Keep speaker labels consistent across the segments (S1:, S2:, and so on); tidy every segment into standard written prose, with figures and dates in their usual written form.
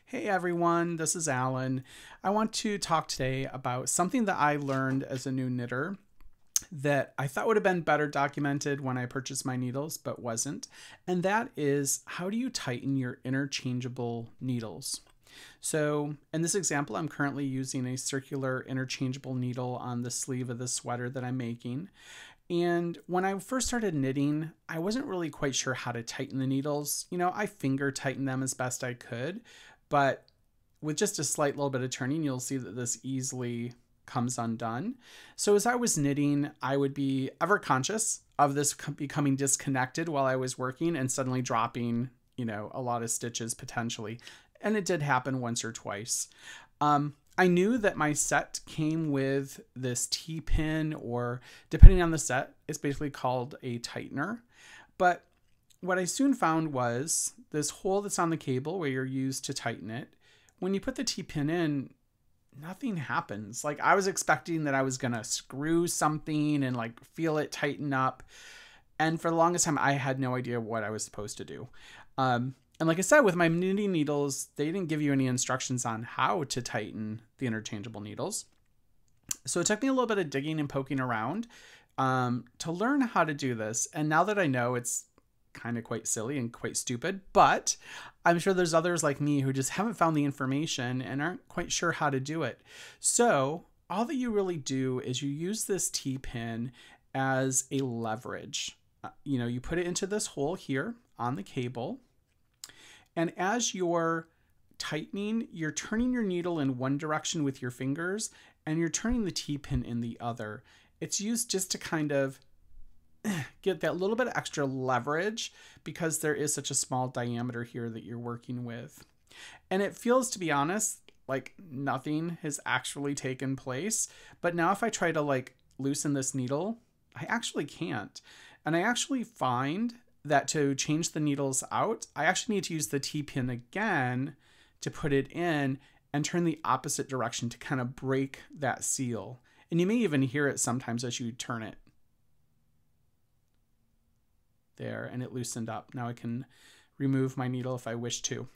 S1: Hey everyone, this is Alan. I want to talk today about something that I learned as a new knitter that I thought would have been better documented when I purchased my needles, but wasn't. And that is, how do you tighten your interchangeable needles? So in this example, I'm currently using a circular interchangeable needle on the sleeve of the sweater that I'm making. And when I first started knitting, I wasn't really quite sure how to tighten the needles. I finger tightened them as best I could, but with just a slight little bit of turning, you'll see that this easily comes undone. So as I was knitting, I would be ever conscious of this becoming disconnected while I was working and suddenly dropping, a lot of stitches potentially. And it did happen once or twice. I knew that my set came with this T-pin, or depending on the set, it's basically called a tightener. But what I soon found was this hole that's on the cable where you're used to tighten it. When you put the T-pin in, nothing happens. Like, I was expecting that I was going to screw something and feel it tighten up. And for the longest time, I had no idea what I was supposed to do. And like I said, with my knitting needles, they didn't give you any instructions on how to tighten the interchangeable needles. So it took me a little bit of digging and poking around to learn how to do this. And now that I know, it's kind of quite silly and quite stupid, but I'm sure there's others like me who just haven't found the information and aren't quite sure how to do it. So all that you really do is you use this T-pin as a leverage. You put it into this hole here on the cable. And as you're tightening, you're turning your needle in one direction with your fingers and you're turning the T-pin in the other. It's used just to kind of get that little bit of extra leverage because there is such a small diameter here that you're working with. And it feels, to be honest, like nothing has actually taken place. But now if I try to loosen this needle, I actually can't. And I actually find that to change the needles out, I actually need to use the T-pin again to put it in and turn the opposite direction to kind of break that seal. And you may even hear it sometimes as you turn it. There, and it loosened up. Now I can remove my needle if I wish to.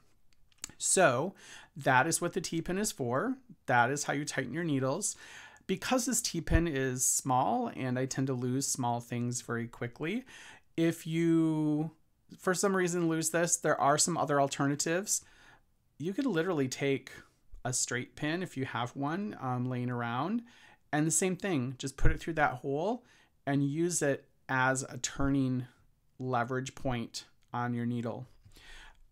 S1: So that is what the T-pin is for. That is how you tighten your needles. Because this T-pin is small and I tend to lose small things very quickly, if you, for some reason, lose this, there are some other alternatives. You could literally take a straight pin if you have one laying around, and the same thing, just put it through that hole and use it as a turning leverage point on your needle.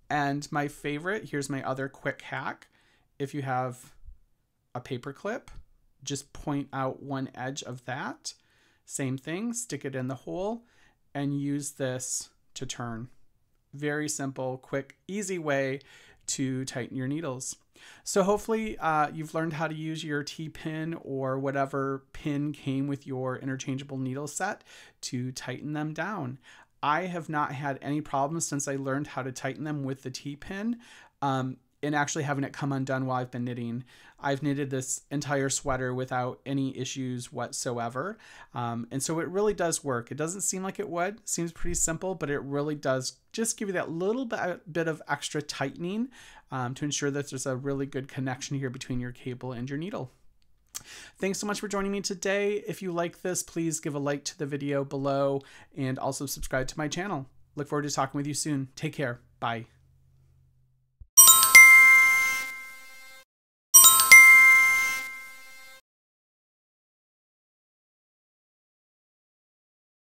S1: And my favorite, here's my other quick hack. If you have a paper clip, just point out one edge of that. Same thing, stick it in the hole and use this to turn. Very simple, quick, easy way to tighten your needles. So hopefully you've learned how to use your T-pin or whatever pin came with your interchangeable needle set to tighten them down. I have not had any problems since I learned how to tighten them with the T-pin. And actually having it come undone while I've been knitting. I've knitted this entire sweater without any issues whatsoever. And so it really does work. It doesn't seem like it would. It seems pretty simple, but it really does just give you that little bit of extra tightening to ensure that there's a really good connection here between your cable and your needle. Thanks so much for joining me today. If you like this, please give a like to the video below and also subscribe to my channel. Look forward to talking with you soon. Take care. Bye.